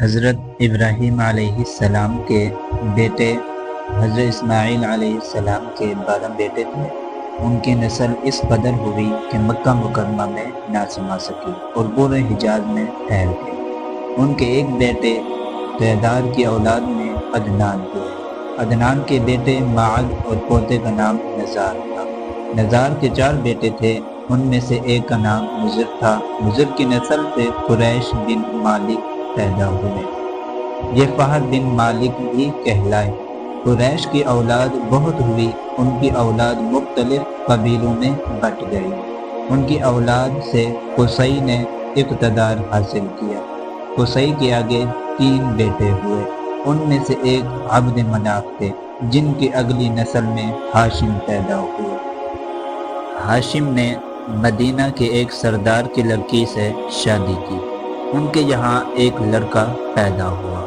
حضرت ابراہیم علیہ السلام کے بیٹے حضرت اسماعیل علیہ السلام کے 12 بیٹے تھے۔ ان کی نسل اس قدر ہوئی کہ مکہ مکرمہ میں نہ سما سکی اور پورے حجاز میں پھیل گئی۔ ان کے ایک بیٹے قیدار کی اولاد میں عدنان ہوئے۔ عدنان کے بیٹے معد اور پوتے کا نام نزار تھا۔ نزار کے 4 بیٹے تھے، ان میں سے ایک کا نام مضر تھا۔ مضر کی نسل سے قریش بن مالک پیدا ہوئے، یہ فہد بن مالک بھی کہلائے۔ قریش کی اولاد بہت ہوئی، ان کی اولاد مختلف قبیلوں میں بٹ گئی۔ ان کی اولاد سے قصی نے اقتدار حاصل کیا۔ قصی کے آگے 3 بیٹے ہوئے، ان میں سے ایک عبد مناف تھے، جن کی اگلی نسل میں ہاشم پیدا ہوئے۔ ہاشم نے مدینہ کے ایک سردار کی لڑکی سے شادی کی۔ ان کے یہاں ایک لڑکا پیدا ہوا،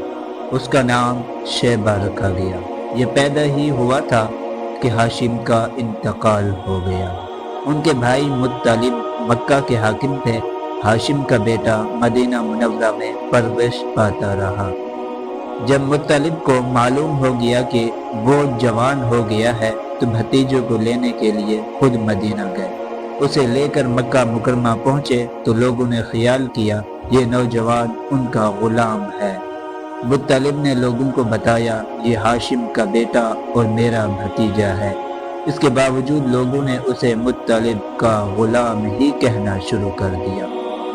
اس کا نام شیبہ رکھا گیا۔ یہ پیدا ہی ہوا تھا کہ ہاشم کا انتقال ہو گیا۔ ان کے بھائی مطلب مکہ کے حاکم تھے۔ ہاشم کا بیٹا مدینہ منورہ میں پرورش پاتا رہا۔ جب مطلب کو معلوم ہو گیا کہ وہ جوان ہو گیا ہے تو بھتیجوں کو لینے کے لیے خود مدینہ گئے۔ اسے لے کر مکہ مکرمہ پہنچے تو لوگوں نے خیال کیا یہ نوجوان ان کا غلام ہے۔ مطلب نے لوگوں کو بتایا یہ ہاشم کا بیٹا اور میرا بھتیجا ہے۔ اس کے باوجود لوگوں نے اسے مطلب کا غلام ہی کہنا شروع کر دیا۔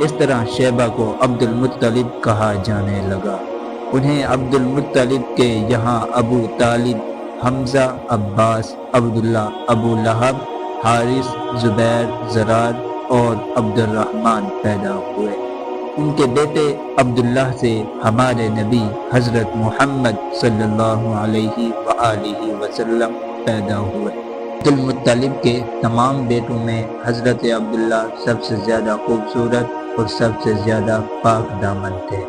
اس طرح شیبہ کو عبد المطلب کہا جانے لگا۔ انہیں عبد المطلب کے یہاں ابو طالب، حمزہ، عباس، عبداللہ، ابو لہب، حارث، زبیر، زرار اور عبد الرحمن پیدا ہوئے۔ ان کے بیٹے عبداللہ سے ہمارے نبی حضرت محمد صلی اللہ علیہ وآلہ وسلم پیدا ہوئے۔ عبد المطلب کے تمام بیٹوں میں حضرت عبداللہ سب سے زیادہ خوبصورت اور سب سے زیادہ پاک دامن تھے۔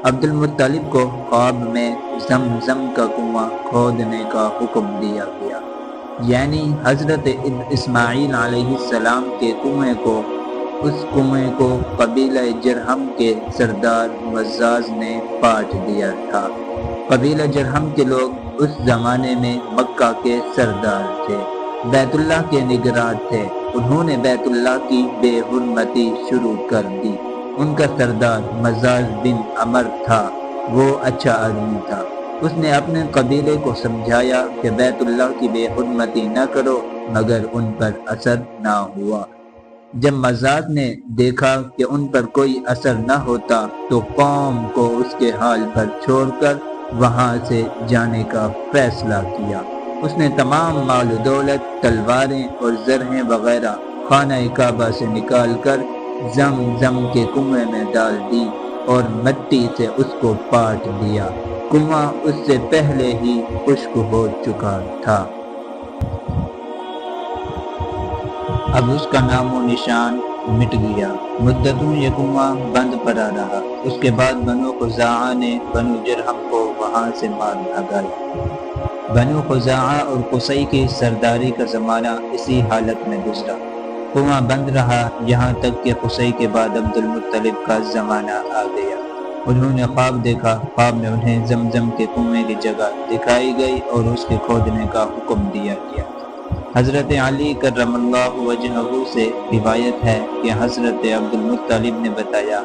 عبد المطلب کو خواب میں زمزم کا کنواں کھودنے کا حکم دیا گیا، یعنی حضرت اسماعیل علیہ السلام کے کنویں کو۔ اس کنویں کو قبیلہ جرہم کے سردار مزاز نے پاٹ دیا تھا۔ قبیلہ جرہم کے لوگ اس زمانے میں مکہ کے سردار تھے، بیت اللہ کے نگراں تھے۔ انہوں نے بیت اللہ کی بے حرمتی شروع کر دی۔ ان کا سردار مزاز بن عمر تھا، وہ اچھا آدمی تھا۔ اس نے اپنے قبیلے کو سمجھایا کہ بیت اللہ کی بے حرمتی نہ کرو، مگر ان پر اثر نہ ہوا۔ جب مزاج نے دیکھا کہ ان پر کوئی اثر نہ ہوتا تو قوم کو اس کے حال پر چھوڑ کر وہاں سے جانے کا فیصلہ کیا۔ اس نے تمام مال و دولت، تلواریں اور زرہیں وغیرہ خانہ کعبہ سے نکال کر زمزم کے کنویں میں ڈال دی اور مٹی سے اس کو پاٹ دیا۔ کنواں اس سے پہلے ہی خشک ہو چکا تھا۔ اب اس کا نام و نشان مٹ گیا۔ مدتوں یہ کنواں بند پڑا رہا۔ اس کے بعد بنو خزاعہ نے بنو جرہم کو وہاں سے مار بھگایا۔ بنو خزاعہ اور قصی کی سرداری کا زمانہ اسی حالت میں گزرا۔ کنواں بند رہا یہاں تک کہ قصی کے بعد عبد المطلب کا زمانہ آ گیا۔ انہوں نے خواب دیکھا۔ خواب میں انہیں زمزم کے کنویں کی جگہ دکھائی گئی اور اس کے کھودنے کا حکم دیا گیا۔ حضرت علی کرم اللہ وجہہ سے روایت ہے کہ حضرت عبد المطلب نے بتایا،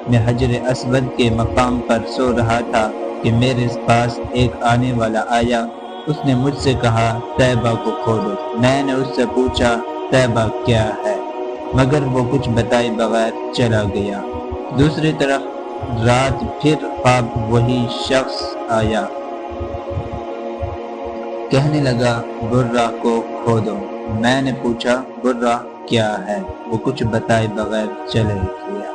میں حجر اسود کے مقام پر سو رہا تھا کہ میرے پاس ایک آنے والا آیا۔ اس نے مجھ سے کہا طیبہ کو کھودو۔ میں نے اس سے پوچھا طیبہ کیا ہے، مگر وہ کچھ بتائے بغیر چلا گیا۔ دوسری طرف رات پھر خواب وہی شخص آیا، کہنے لگا برہ کو کھودو۔ میں نے پوچھا برہ کیا ہے، وہ کچھ بتائے بغیر چلے گیا۔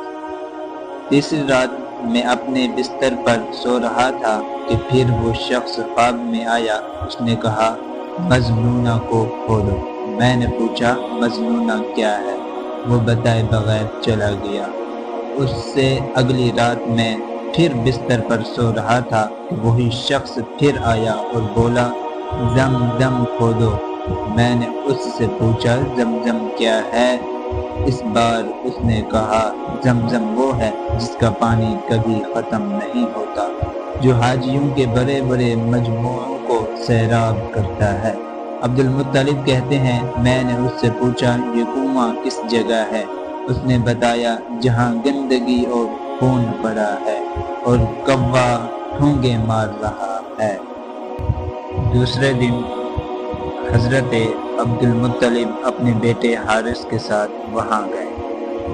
تیسری رات میں اپنے بستر پر سو رہا تھا کہ پھر وہ شخص خواب میں آیا۔ اس نے کہا مظنونہ کو کھودو۔ میں نے پوچھا مظنونہ کیا ہے، وہ بتائے بغیر چلا گیا۔ اس سے اگلی رات میں پھر بستر پر سو رہا تھا کہ وہی شخص پھر آیا اور بولا زمزم کھودو۔ میں نے اس سے پوچھا زمزم کیا ہے۔ اس بار اس نے کہا زمزم وہ ہے جس کا پانی کبھی ختم نہیں ہوتا۔ جو حاجیوں کے بڑے بڑے مجموعوں کو سیراب کرتا ہے۔ عبد المطلب کہتے ہیں میں نے اس سے پوچھا یہ کنواں کس جگہ ہے؟ اس نے بتایا جہاں گندگی اور خون پڑا ہے اور کوا ٹھونگے مار رہا ہے۔ دوسرے دن حضرت عبد المطلب اپنے بیٹے حارث کے ساتھ وہاں گئے۔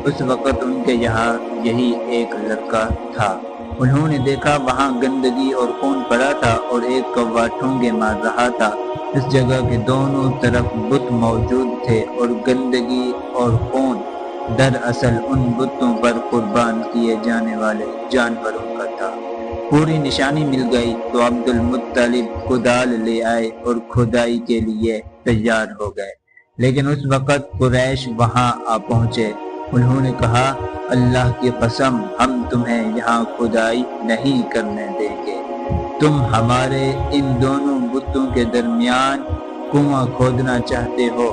اس وقت ان کے یہاں یہی ایک لڑکا تھا۔ انہوں نے دیکھا وہاں گندگی اور خون پڑا تھا اور ایک کوا ٹھونگے مار رہا تھا۔ اس جگہ کے دونوں طرف بت موجود تھے اور گندگی اور خون دراصل ان بتوں پر قربان کیے جانے والے جانوروں کا تھا۔ پوری نشانی مل گئی تو عبد المطلب کدال لے آئے اور کھدائی کے لیے تیار ہو گئے، لیکن اس وقت قریش وہاں آ پہنچے۔ انہوں نے کہا اللہ کی قسم ہم تمہیں یہاں کھدائی نہیں کرنے دیں گے، تم ہمارے ان دونوں بتوں کے درمیان کنواں کھودنا چاہتے ہو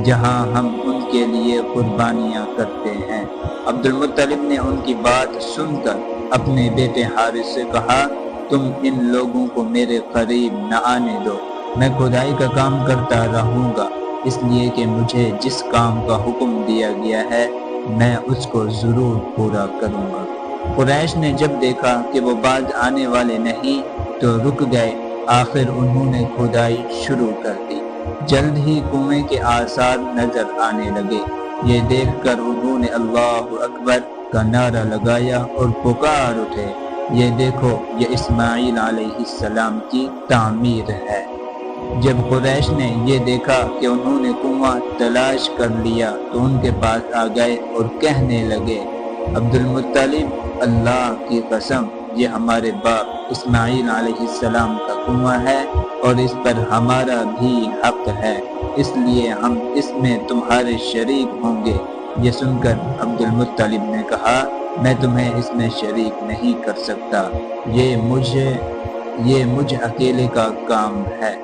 جہاں ہم ان کے لیے قربانیاں کرتے ہیں۔ عبد المطلب نے ان کی بات سن کر اپنے بیٹے حارث سے کہا تم ان لوگوں کو میرے قریب نہ آنے دو، میں کھدائی کا کام کرتا رہوں گا، اس لیے کہ مجھے جس کام کا حکم دیا گیا ہے میں اس کو ضرور پورا کروں گا۔ قریش نے جب دیکھا کہ وہ باز آنے والے نہیں تو رک گئے۔ آخر انہوں نے کھدائی شروع کر دی۔ جلد ہی کنویں کے آثار نظر آنے لگے۔ یہ دیکھ کر انہوں نے اللہ اکبر کا نعرہ لگایا اور پکار اٹھے یہ دیکھو یہ اسماعیل علیہ السلام کی تعمیر ہے۔ جب قریش نے یہ دیکھا کہ انہوں نے کنواں تلاش کر لیا تو ان کے پاس آ گئے اور کہنے لگے عبد المطلب اللہ کی قسم یہ ہمارے باپ اسماعیل علیہ السلام کا کنواں ہے اور اس پر ہمارا بھی حق ہے، اس لیے ہم اس میں تمہارے شریک ہوں گے۔ یہ سن کر عبد المطلب نے کہا میں تمہیں اس میں شریک نہیں کر سکتا، یہ مجھ اکیلے کا کام ہے۔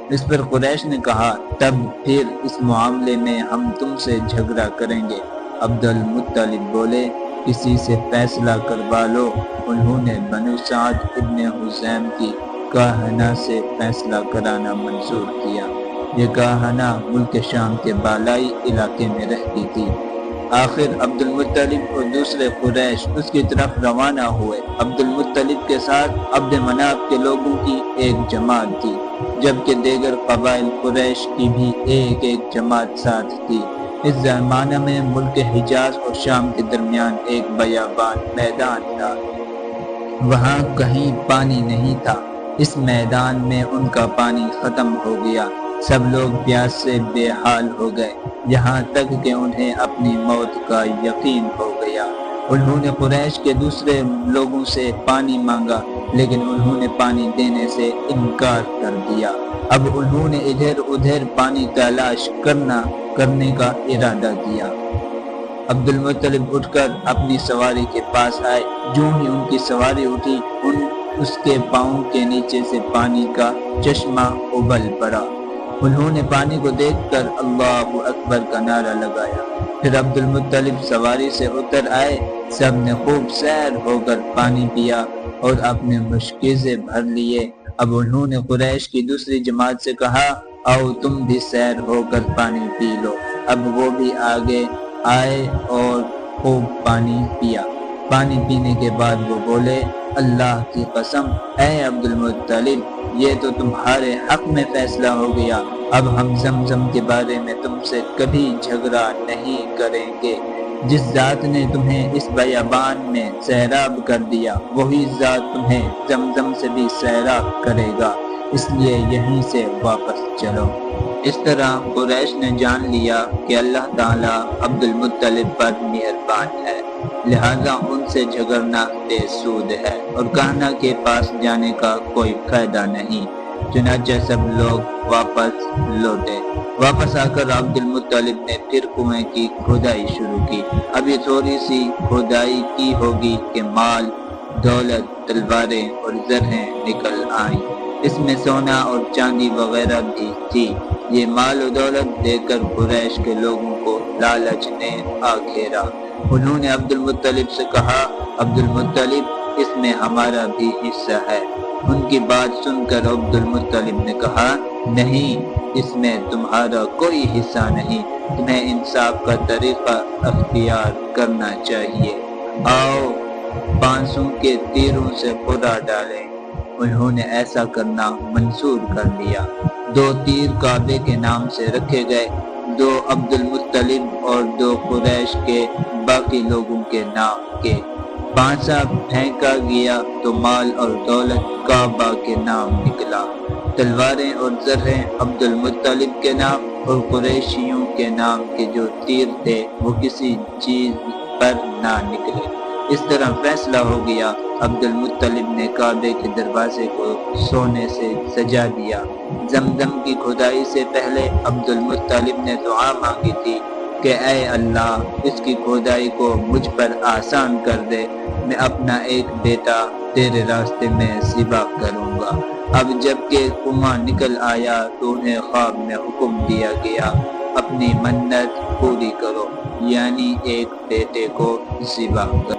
اس پر قریش نے کہا تب پھر اس معاملے میں ہم تم سے جھگڑا کریں گے۔ عبد المطلب بولے کسی سے فیصلہ کروا لو۔ انہوں نے بنو سعد ابن حزیم کی کاہنہ سے فیصلہ کرانا منظور کیا۔ یہ کاہنہ ملک شام کے بالائی علاقے میں رہتی تھی۔ آخر عبد المطلب اور دوسرے قریش اس کی طرف روانہ ہوئے۔ عبد المطلب کے ساتھ عبد مناف کے لوگوں کی ایک جماعت تھی، جبکہ دیگر قبائل قریش کی بھی ایک ایک جماعت ساتھ تھی۔ اس زمانہ میں ملک حجاز اور شام کے درمیان ایک بیابان میدان تھا، وہاں کہیں پانی نہیں تھا۔ اس میدان میں ان کا پانی ختم ہو گیا، سب لوگ پیاس سے بے حال ہو گئے، یہاں تک کہ انہیں اپنی موت کا یقین ہو گیا۔ انہوں نے قریش کے دوسرے لوگوں سے پانی مانگا، لیکن انہوں نے پانی دینے سے انکار کر دیا۔ اب انہوں نے ادھر ادھر پانی تلاش کرنے کا ارادہ کیا۔ عبد المطلب اٹھ کر اپنی سواری کے پاس آئے، جو ہی ان کی سواری اٹھی اس کے پاؤں کے نیچے سے پانی کا چشمہ ابل پڑا۔ انہوں نے پانی کو دیکھ کر اللہ اکبر کا نعرہ لگایا۔ پھر عبد المطلب سواری سے اتر آئے، سب نے خوب سیر ہو کر پانی پیا اور اپنے مشکیزیں بھر لیے۔ اب انہوں نے قریش کی دوسری جماعت سے کہا آؤ تم بھی سیر ہو کر پانی پی لو۔ اب وہ بھی آگے آئے اور خوب پانی پیا۔ پانی پینے کے بعد وہ بولے اللہ کی قسم اے عبد المطلب یہ تو تمہارے حق میں فیصلہ ہو گیا، اب ہم زمزم کے بارے میں تم سے کبھی جھگڑا نہیں کریں گے۔ جس ذات نے تمہیں اس بیابان میں سیراب کر دیا وہی ذات تمہیں زمزم سے بھی سیراب کرے گا، اس لیے یہیں سے واپس چلو۔ اس طرح قریش نے جان لیا کہ اللہ تعالیٰ عبد المطلب پر مہربان ہے، لہذا ان سے جھگڑنا بے سود ہے اور کہنا کے پاس جانے کا کوئی فائدہ نہیں۔ چنانچہ سب لوگ واپس لوٹے۔ واپس آ کر عبد المطلب نے پھر کنویں کی کھدائی شروع کی۔ ابھی تھوڑی سی کھدائی کی ہوگی کہ مال، دولت، تلواریں اور زرہیں نکل آئیں۔ اس میں سونا اور چاندی وغیرہ بھی تھی۔ یہ مال و دولت دے کر قریش کے لوگوں کو لالچ نے آ گھیرا۔ انہوں نے عبد المطلب سے کہا عبد المطلب اس میں ہمارا بھی حصہ ہے۔ ان کی بات سن کر عبد المطلب نے کہا، نہیں، اس میں تمہارا کوئی حصہ نہیں، تمہیں انصاف کا طریقہ اختیار کرنا چاہیے۔ آؤ بانسوں کے تیروں سے قرع ڈالیں۔ انہوں نے ایسا کرنا منظور کر لیا۔ 2 تیر کعبے کے نام سے رکھے گئے، 2 عبد المطلب اور 2 قریش کے باقی لوگوں کے نام کے۔ پانسا پھینکا گیا تو مال اور دولت کعبہ کے نام نکلا۔ تلواریں اور زرہیں عبد المطلب کے نام اور قریشیوں کے نام کے جو تیر تھے وہ کسی چیز پر نہ نکلے۔ اس طرح فیصلہ ہو گیا۔ عبد المطلب نے کعبے کے دروازے کو سونے سے سجا دیا۔ زمزم کی کھدائی سے پہلے عبد المطلب نے دعا مانگی تھی کہ اے اللہ، اس کی کھدائی کو مجھ پر آسان کر دے، میں اپنا ایک بیٹا تیرے راستے میں ذبح کروں گا۔ اب جب کہ کنواں نکل آیا تو انہیں خواب میں حکم دیا گیا، اپنی منت پوری کرو، یعنی ایک بیٹے کو ذبح کرو۔